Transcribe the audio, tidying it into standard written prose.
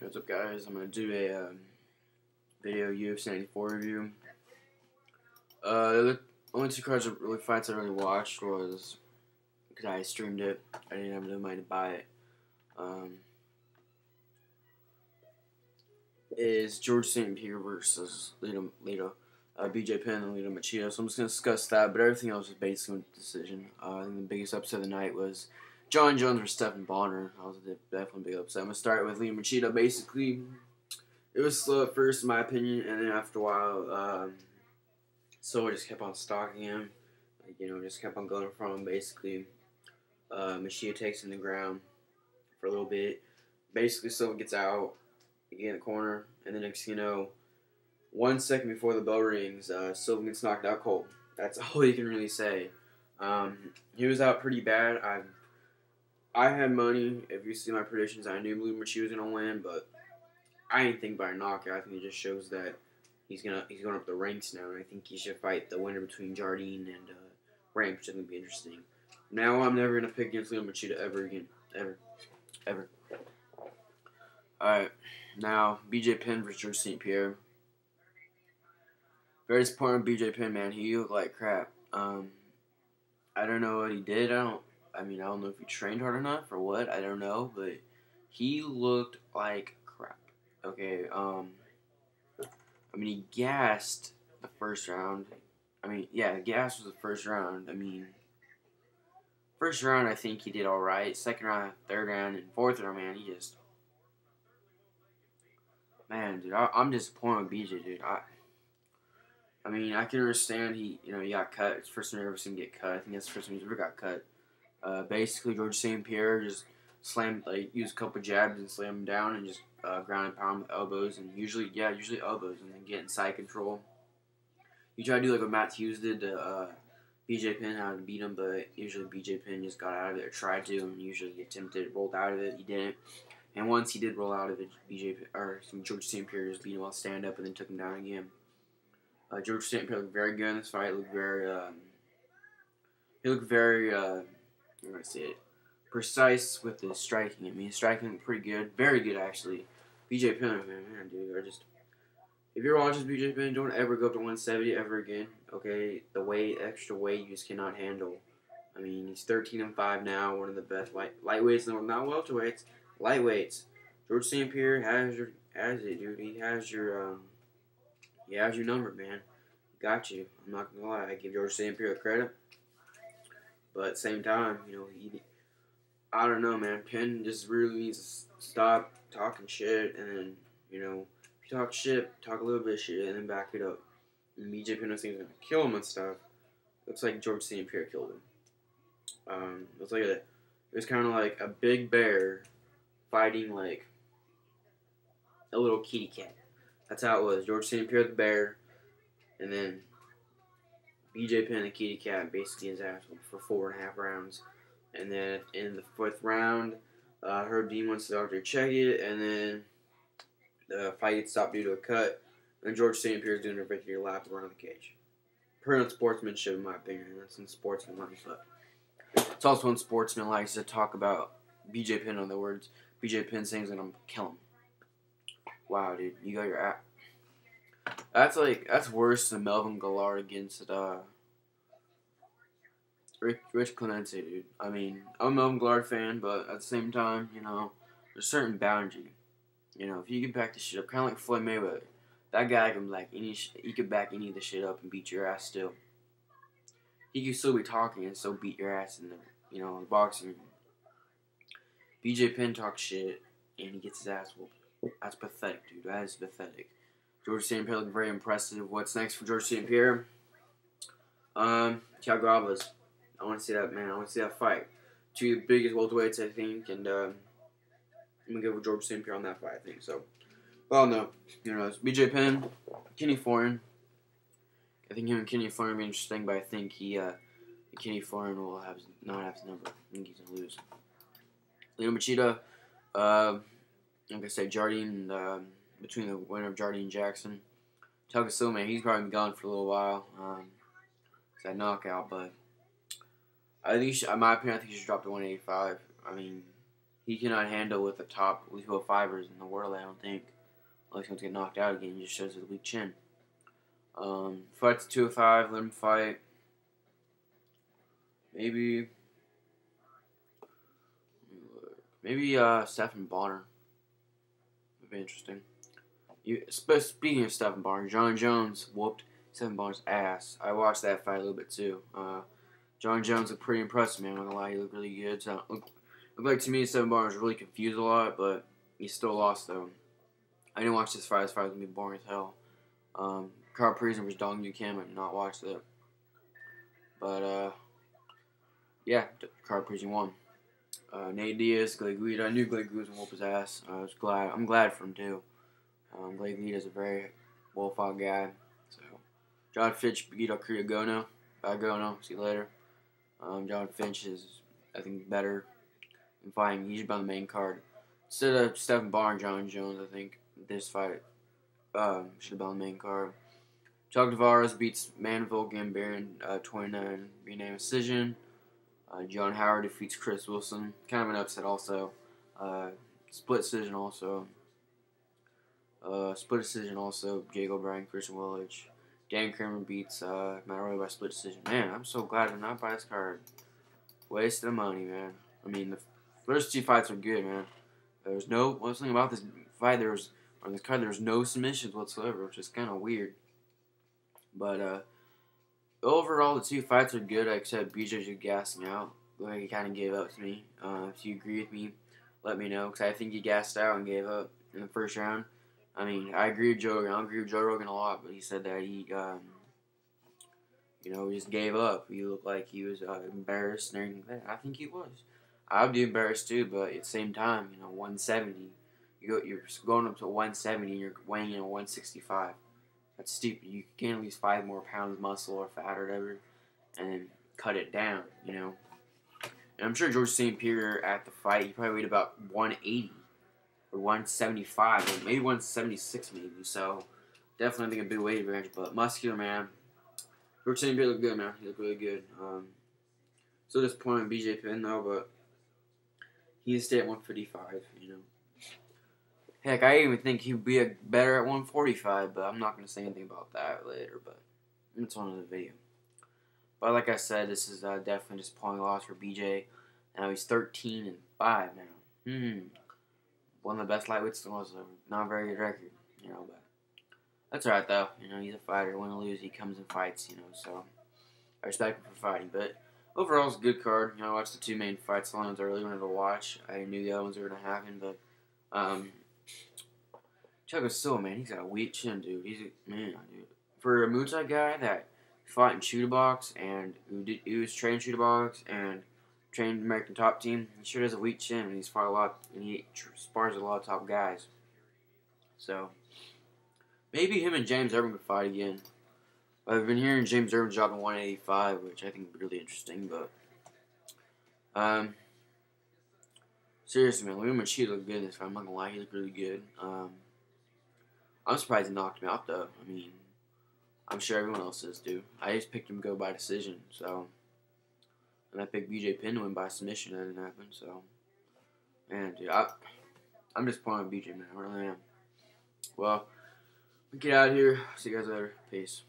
What's up, guys? I'm gonna do a video UFC 94 review. The only two cards that really fights I really watched was because I streamed it. I didn't have no money to buy it. Is George St. Pierre versus BJ Penn and Lito Machida. So I'm just gonna discuss that, but everything else was basically a decision. I think the biggest upset of the night was John Jones versus Stephen Bonner. That was definitely a big upset. I'm gonna start with Lito Machida. Basically, it was slow at first, in my opinion, and then after a while, Silva just kept on stalking him. Just kept on going from him. Basically, Machida takes him to the ground for a little bit. Basically, Silva gets out, you get in the corner, and the next thing you know, 1 second before the bell rings, Silva gets knocked out cold. That's all you can really say. He was out pretty bad. I had money. If you see my predictions, I knew Lito Machida was gonna win, but I didn't think by a knockout. I think it just shows that he's going up the ranks now, and I think he should fight the winner between Jardine and Rank, which is going to be interesting. Now I'm never going to pick against Lito Machida ever again. Ever. Alright, now BJ Penn versus George St. Pierre. Very disappointed with BJ Penn, man. He looked like crap. I don't know what he did. I don't know if he trained hard enough or what. I don't know, but he looked like crap. Okay, he gassed the first round. Gas was the first round. First round, I think he did alright. Second round, third round, and fourth round, man, he just... Man, dude, I'm disappointed with BJ, dude. I can understand he got cut. It's the first time I've ever seen him get cut. I think that's the first time he's ever got cut. Basically, George St. Pierre just used a couple jabs and slammed him down and just ground and pound with elbows, and usually elbows, and then get in side control. You try to do like what Matt Hughes did to BJ Penn, how to beat him, but usually BJ Penn just got out of it or tried to, and usually he attempted, rolled out of it. He didn't. And once he did roll out of it, George St. Pierre just beat him while stand up and then took him down again. George St. Pierre looked very good in this fight. He looked very precise with his striking. His striking looked pretty good, very good actually. BJ Penn, man, dude, if you're watching BJ Penn, don't ever go up to 170 ever again. Okay, the extra weight you just cannot handle. He's 13-5 now, one of the best lightweights, not welterweights, lightweights. George St. Pierre has it, dude. He has your number, man. Got you. I'm not gonna lie. I give George St. Pierre credit, but at the same time, I don't know, man. Penn just really needs to stop talking shit, and then, if you talk shit, talk a little bit of shit, and then back it up. And BJ Penn thinks he's gonna kill him and stuff. Looks like George St. Pierre killed him. It was kind of like a big bear fighting like a little kitty cat. That's how it was. George St. Pierre the bear, and then BJ Penn the kitty cat basically his ass for 4.5 rounds. And then in the 4th round, Herb Dean wants the doctor to check it, and then the fight gets stopped due to a cut, and George St. Pierre is doing a victory lap around the cage. Pretty sportsmanship, in my opinion. That's in sportsmanlike, but it's also when sportsman likes to talk about BJ Penn, in other words. BJ Penn saying he's going to kill him. Wow, dude, you got your ass. That's worse than Melvin Gillard against Rich Clemente, dude. I'm a Melvin Gillard fan, but at the same time, there's a certain boundary. If you can back the shit up, kind of like Floyd Mayweather, that guy can he could back any of the shit up and beat your ass still. He could still be talking and still beat your ass in the boxing. BJ Penn talks shit and he gets his ass whooped. That's pathetic, dude. That is pathetic. George St. Pierre looked very impressive. What's next for George St. Pierre? Thiago Alves. I want to see that, man. I want to see that fight. Two of the biggest welterweights, I think, and I'm going to go with George St. Pierre on that fight, I think. So, well, no. It's BJ Penn, Kenny Foran. I think him and Kenny Foran will be interesting, but I think Kenny Foran will not have his number. I think he's going to lose. Lito Machida, like I said, Jardine, between the winner of Jardine and Jackson. Thiago Silva, man, he's probably been gone for a little while. It's that knockout, but I think, in my opinion, I think he should drop to 185. he cannot handle with the top 205ers in the world, I don't think. Unless he's going to get knocked out again, he just shows his weak chin. Fights 205, let him fight. Maybe Stephen Bonner. Would be interesting. Speaking of Stephen Bonner, John Jones whooped Stephen Bonner's ass. I watched that fight a little bit too. John Jones looked pretty impressive, man. I'm not gonna lie, he looked really good. So looked like to me Stephen Bonner was really confused a lot, but he still lost though. I didn't watch this fight. This fight was gonna be boring as hell. Carl Prisoner versus Dong Yu Kim. I did not watch that, but yeah, Carl Prisoner won. Nate Diaz, Clay Guida. I knew Clay Guida was gonna whoop his ass. I'm glad for him too. Clay Guida is a very well fought guy. So John Finch beat Akira Gono. Bye Gono. See you later. John Finch is, I think, better in fighting. He should be on the main card instead of Stephen Bonner and John Jones. I think this fight should be on the main card. Chuck Tavares beats Manville Gambarian 29 unanimous decision. John Howard defeats Chris Wilson. Kind of an upset also. Split decision also. Jake O'Brien, Christian Willage. Dan Kramer beats Matt Roy by split decision. Man, I'm so glad I'm not buy this card. Wasted of money, man. I mean, the first two fights are good, man. There's no, one thing about this fight, there was no submissions whatsoever, which is kind of weird. But overall, the two fights are good, except BJ just gassing out. Like he kind of gave up to me. If you agree with me, let me know, because I think he gassed out and gave up in the first round. I mean, I agree with Joe Rogan. I agree with Joe Rogan a lot, but he said that he, he just gave up. He looked like he was embarrassed and everything like that. I think he was. I would be embarrassed too, but at the same time, 170. You're going up to 170 and you're weighing in at 165. That's stupid. You can gain at least 5 more pounds muscle or fat or whatever, and then cut it down, And I'm sure George St. Pierre at the fight, he probably weighed about 180 or 175 or maybe 176 maybe. So definitely think a big weight advantage, but muscular, man. George St. Pierre looked good, man. He looked really good. Still disappointed in BJ Penn though, but he needs to stay at 155. Heck, I even think he'd be better at 145, but I'm not going to say anything about that later, but it's on the video. But like I said, this is definitely just disappointing loss for BJ. Now he's 13-5 now. One of the best lightweights in the world, so not a very good record, but that's alright though. He's a fighter. Win or lose, he comes and fights, so I respect him for fighting. But overall, it's a good card. I watched the 2 main fights the ones I really wanted to watch. I knew the other ones were going to happen, but Chuck Silva, man, he's got a weak chin, dude. He's a man, dude. For a Muay Thai guy that fought in Shooter Box and who was trained Shooter Box and trained American Top Team, he sure has a weak chin, and he's fought a lot, and he spars with a lot of top guys. So maybe him and James Irvin could fight again. I've been hearing James Irvin's dropping 185, which I think would be really interesting, but seriously, man, Lou Machida looked good in this fight. I'm not gonna lie, he looked really good. I'm surprised he knocked him out, though. I mean, I'm sure everyone else is, too. I just picked him to go by decision, so. And I picked BJ Penn to win by submission. That didn't happen, so. Man, dude, I'm disappointed with BJ, man. I really am. Well, get out of here. See you guys later. Peace.